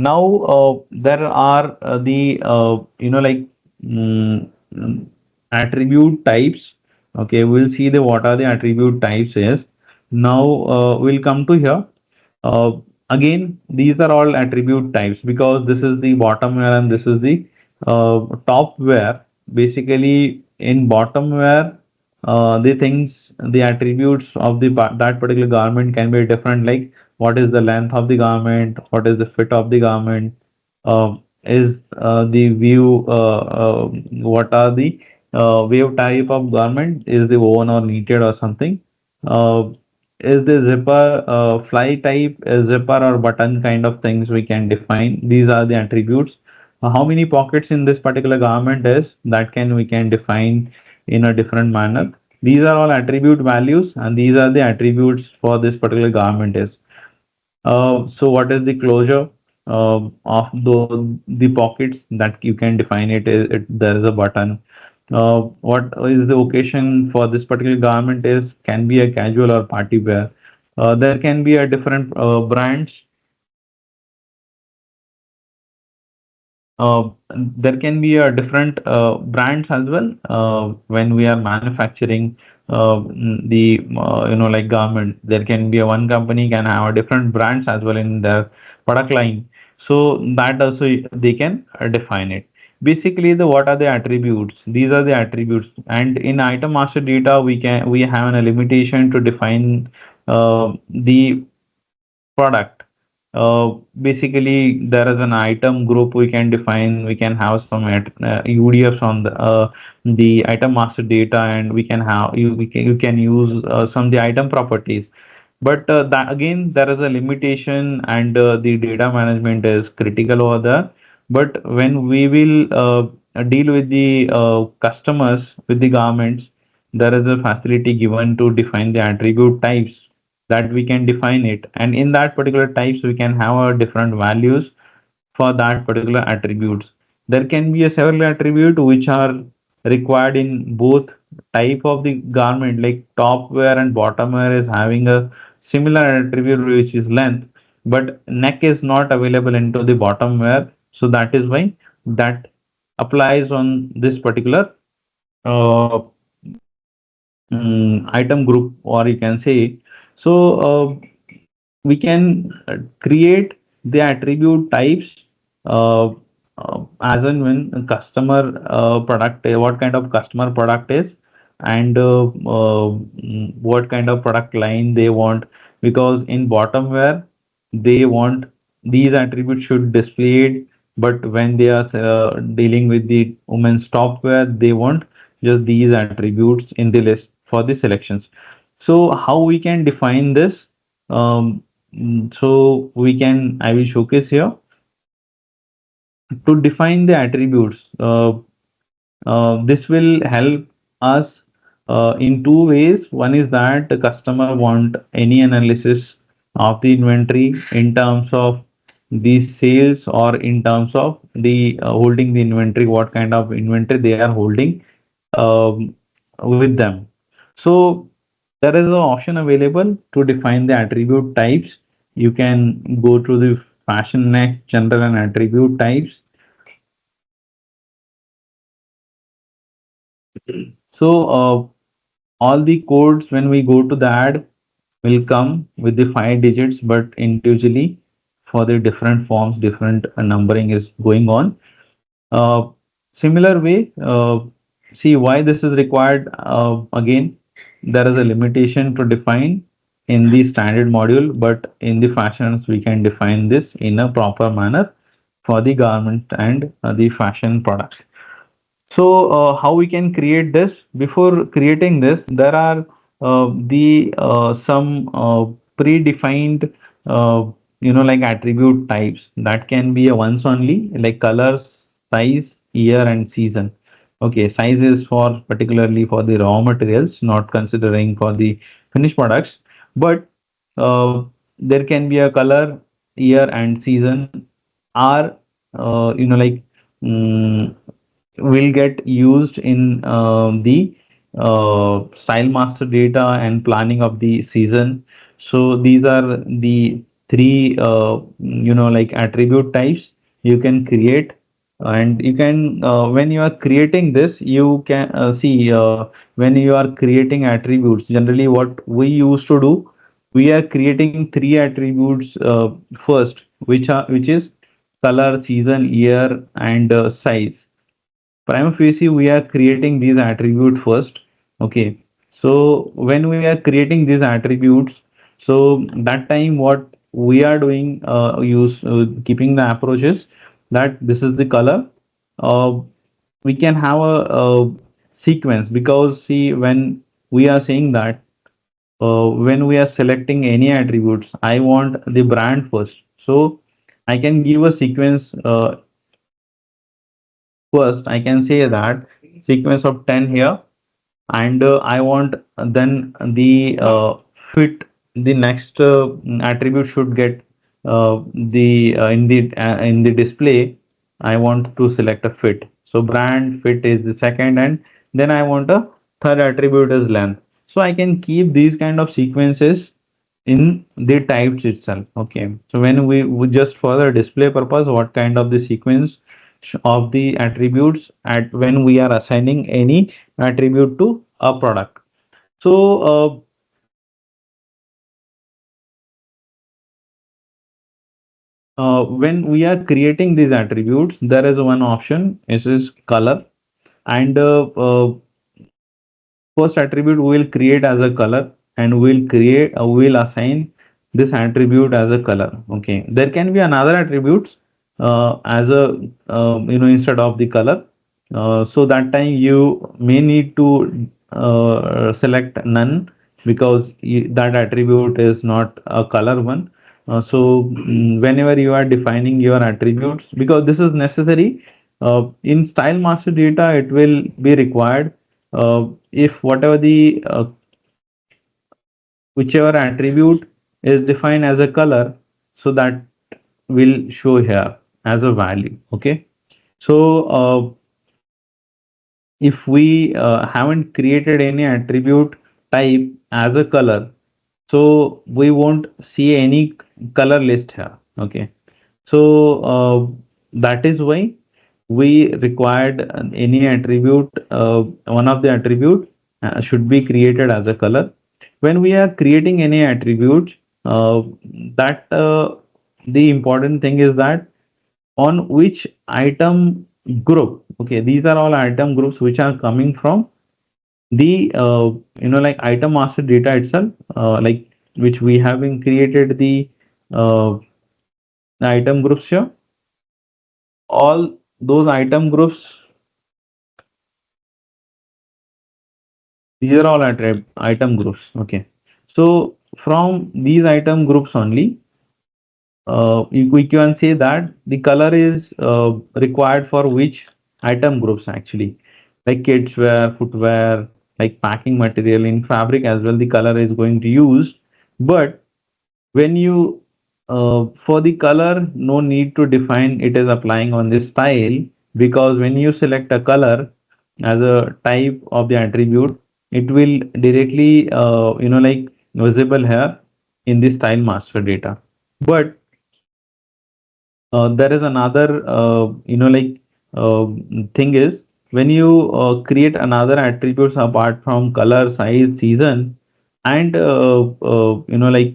Now there are the like mm, mm, attribute types. Okay, we'll see the what are the attribute types is. Now we'll come to here. uh, Again, these are all attribute types because this is the bottom wear and this is the top wear. Basically, in bottom wear, the things, the attributes of that particular garment can be different. Like what is the length of the garment, what is the fit of the garment, is the view, what are the wave type of garment, is the woven or knitted or something. Uh, is the zipper fly type, zipper or button kind of things we can define. These are the attributes. How many pockets in this particular garment is that can we can define in a different manner. These are all attribute values and these are the attributes for this particular garment is. So what is the closure of the pockets that you can define there is a button. What is the occasion for this particular garment is can be a casual or party wear. There can be a different brands. Uh, there can be a different brands as well when we are manufacturing the like garment. There can be a one company can have a different brands as well in their product line. So that also they can define it. Basically, the what are the attributes? These are the attributes, and in item master data we have a limitation to define the product. Basically, there is an item group we can define. We can have some UDFs on the item master data, and we can have you can use some of the item properties. But that again, there is a limitation, and the data management is critical over there. But when we will deal with the customers with the garments, there is a facility given to define the attribute types that we can define it, and in that particular types we can have a different values for that particular attributes. There can be a several attribute which are required in both type of the garment, like top wear and bottom wear is having a similar attribute which is length, but neck is not available into the bottom wear. So that is why that applies on this particular uh, item group, or you can say. So we can create the attribute types as and when a customer product, what kind of customer product is, and what kind of product line they want. Because in bottom wear they want these attributes should display it, but when they are dealing with the women's top wear they want just these attributes in the list for the selections. So how we can define this? So we can, I will showcase here to define the attributes. This will help us in two ways. One is that the customer want any analysis of the inventory in terms of the sales or in terms of the holding the inventory, what kind of inventory they are holding um, with them. So there is an option available to define the attribute types. You can go to the FashionNX general and attribute types. So all the codes when we go to the ad will come with the 5 digits, but individually for the different forms, different numbering is going on. Uh, Similar way, see why this is required. Again, there is a limitation to define in the standard module, but in the fashions we can define this in a proper manner for the garment and the fashion products. So how we can create this? Before creating this, there are the some predefined like attribute types that can be a once only, like colors, size, year, and season. Okay, size is for particularly for the raw materials, not considering for the finished products. But uh, there can be a color, year, and season are like mm, will get used in the style master data and planning of the season. So these are the three like attribute types you can create. And you can when you are creating this, you can see when you are creating attributes, generally what we used to do, we are creating three attributes first, which is color, season, year, and size. Prima facie we are creating these attributes first. Okay, so when we are creating these attributes, so that time what we are doing, use keeping the approaches that this is the color. uh, we can have a sequence, because see, when we are saying that when we are selecting any attributes, I want the brand first. So I can give a sequence. First, I can say that sequence of 10 here, and I want then the fit. The next attribute should get the in the display. I want to select a fit. So brand fit is the second, and then I want a third attribute is length. So I can keep these kind of sequences in the types itself. Okay, so when we just for the display purpose, what kind of the sequence of the attributes at when we are assigning any attribute to a product. So when we are creating these attributes, there is one option, this is color. And first attribute we will create as a color, and we'll assign this attribute as a color. Okay, there can be another attributes as a instead of the color. So that time you may need to select none, because that attribute is not a color one. Whenever you are defining your attributes, because this is necessary in style master data, it will be required if whatever the whichever attribute is defined as a color, so that will show here as a value. Okay, so if we haven't created any attribute type as a color, so we won't see any color list here. Okay, so that is why we required any attribute, one of the attribute should be created as a color. When we are creating any attributes, that the important thing is that on which item group. Okay, these are all item groups which are coming from the like item master data itself, like which we have been created uh, the item groups here. All those item groups, these are all item groups. Okay, so from these item groups only, we can say that the color is required for which item groups actually, like kids wear, footwear, like packing material, in fabric as well the color is going to use. But when you for the color, no need to define it is applying on this style, because when you select a color as a type of the attribute, it will directly like visible here in the style master data. But there is another uh, thing is, when you create another attributes apart from color, size, season, and like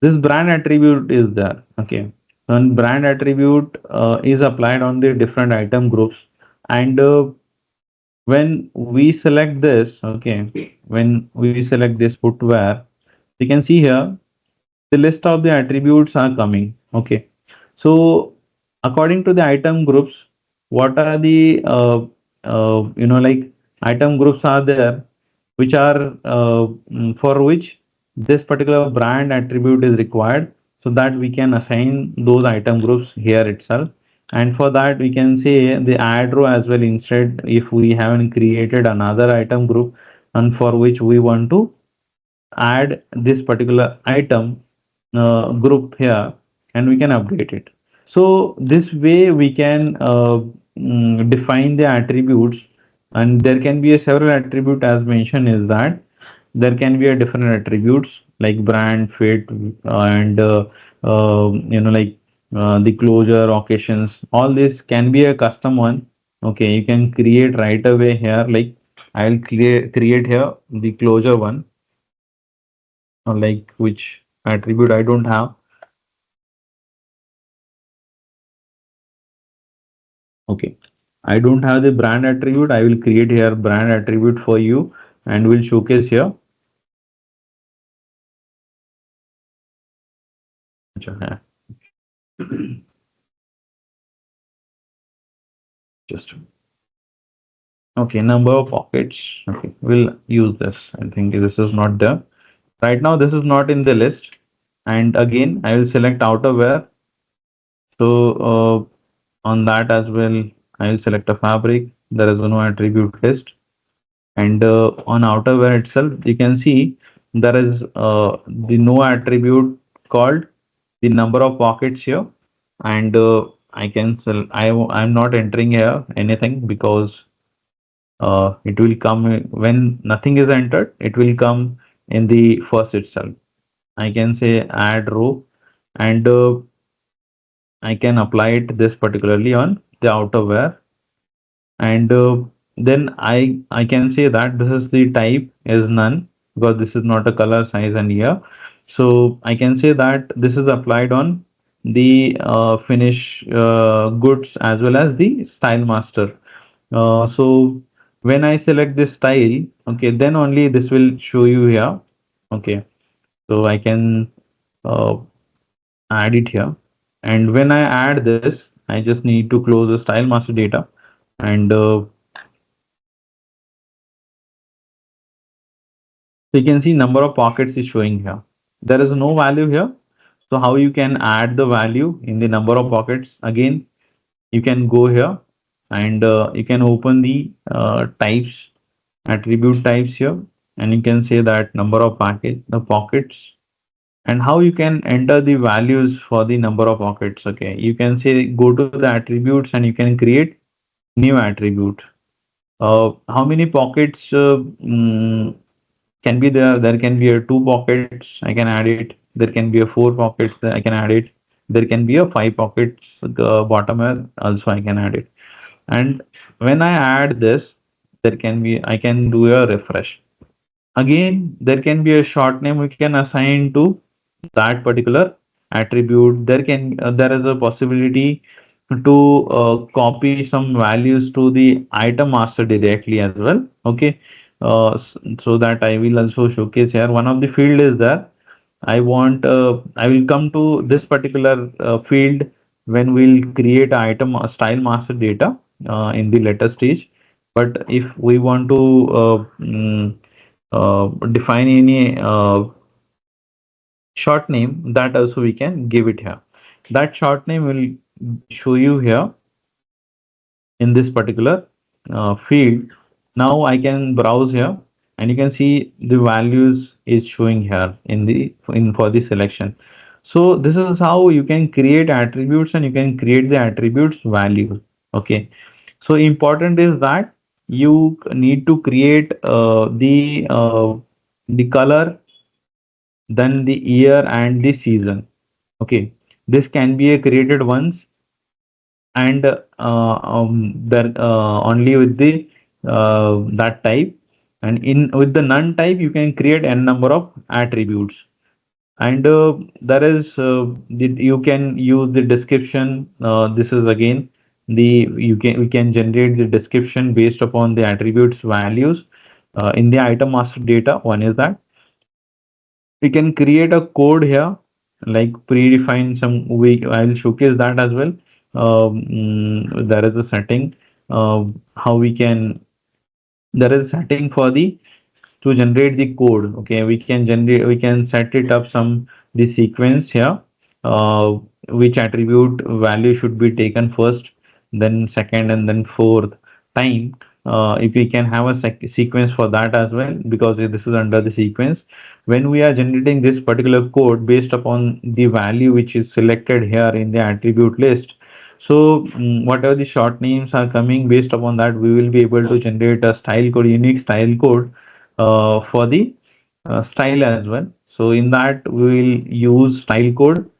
this brand attribute is there. Okay, and brand attribute is applied on the different item groups. And when we select this, okay, when we select this footwear, you can see here the list of the attributes are coming. Okay, so according to the item groups, what are the like item groups are there, which are for which this particular brand attribute is required, so that we can assign those item groups here itself. And for that we can say the add row as well, instead if we haven't created another item group and for which we want to add this particular item group here, and we can update it. So this way we can define the attributes. And there can be a several attribute, as mentioned, is that there can be a different attributes like brand, fit, and like the closure occasions, all this can be a custom one. Okay, you can create right away here. Like I'll create here the closure one, or like which attribute I don't have. Okay, I don't have the brand attribute. I will create here brand attribute for you and will showcase here. अच्छा है. Just okay, number of pockets. Okay, we'll use this. I think this is not there. Right now, this is not in the list. And again, I will select outerwear. So on that as well, I will select a fabric. There is no attribute list. And on outerwear itself, you can see there is the no attribute called the number of pockets here. And I can sell. I'm not entering here anything because it will come when nothing is entered. It will come in the first itself. I can say add row, and I can apply it this particularly on the outerwear, and then I can say that this is the type is none because this is not a color size and year. So I can say that this is applied on the finish goods as well as the style master. So when I select this style, okay, then only this will show you here. Okay, so I can uh, add it here. And when I add this, I just need to close the style master data. And so you can see number of pockets is showing here. There is no value here. So how you can add the value in the number of pockets? Again, you can go here and you can open the types, attribute types here, and you can say that number of the pockets, and how you can enter the values for the number of pockets. Okay, you can say go to the attributes and you can create new attribute. How many pockets can be there? There can be a two pockets. I can add it. There can be a four pockets. I can add it. There can be a five pockets. The bottom also I can add it. And when I add this, there can be I can do a refresh. Again, there can be a short name we can assign to that particular attribute. There is a possibility to copy some values to the item master directly as well. Okay, so that I will also showcase here. One of the field is there. I will come to this particular field when we'll create item style master data in the later stage. But if we want to define any short name, that also we can give it here. That short name will show you here in this particular field. Now I can browse here and you can see the values is showing here in the in for the selection. So this is how you can create attributes and you can create the attributes value. Okay, so important is that you need to create the color, then the year and the season. Okay, this can be created once and that only with the that type, and in with the none type you can create n number of attributes. And there is you can use the description. This is again the you can we can generate the description based upon the attributes values in the item master data. One is that we can create a code here like predefine some we I'll showcase that as well. There is a setting how we can there is setting for the to generate the code. Okay, we can set it up some the sequence here, uh, which attribute value should be taken first, then second, and then fourth time. If we can have a sequence for that as well, because this is under the sequence. When we are generating this particular code based upon the value which is selected here in the attribute list, so whatever the short names are coming based upon that, we will be able to generate a style code, unique style code for the style as well. So in that we will use style code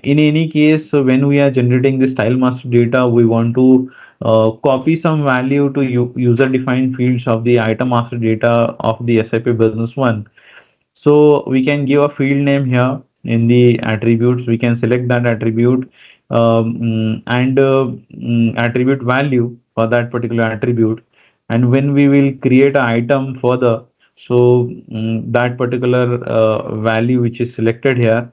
In any case, when we are generating the style master data, we want to copy some value to user defined fields of the item master data of the SAP Business One. So we can give a field name here in the attributes. We can select that attribute and attribute value for that particular attribute. And when we will create an item further, so that particular value which is selected here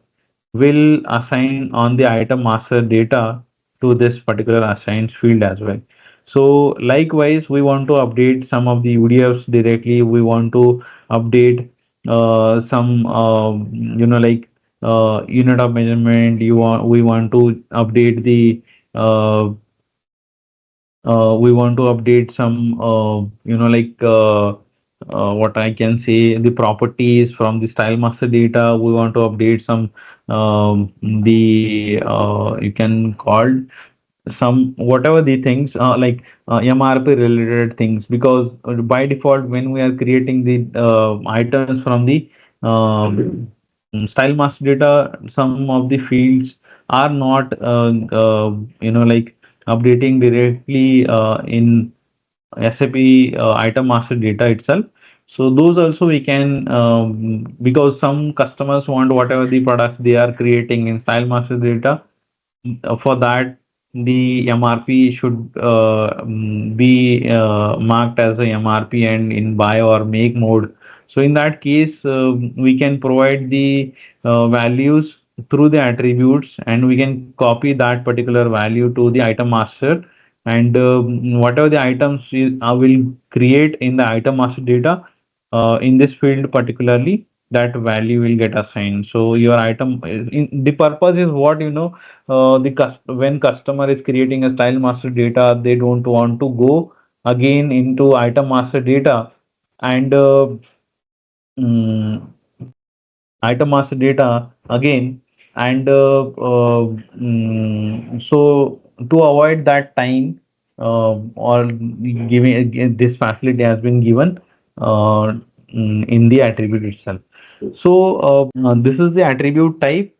will assign on the item master data to this particular assigned field as well. So likewise, we want to update some of the UDFs directly. We want to update some like unit of measurement. We want to update the we want to update some what I can say, the properties from the style master data. We want to update some the you can call some whatever the things MRP related things, because by default when we are creating the items from the style master data, some of the fields are not like updating directly in SAP Item Master data itself. So those also we can because some customers want whatever the products they are creating in Style Master data. For that, the MRP should be marked as a MRP and in buy or make mode. So in that case, we can provide the values through the attributes, and we can copy that particular value to the item master. And whatever the items will create in the item master data in this field particularly, that value will get assigned. So your item, the purpose is what when customer is creating a style master data, they don't want to go again into item master data and mm, item master data again. And so to avoid that time or giving this facility has been given in the attribute itself. So this is the attribute type.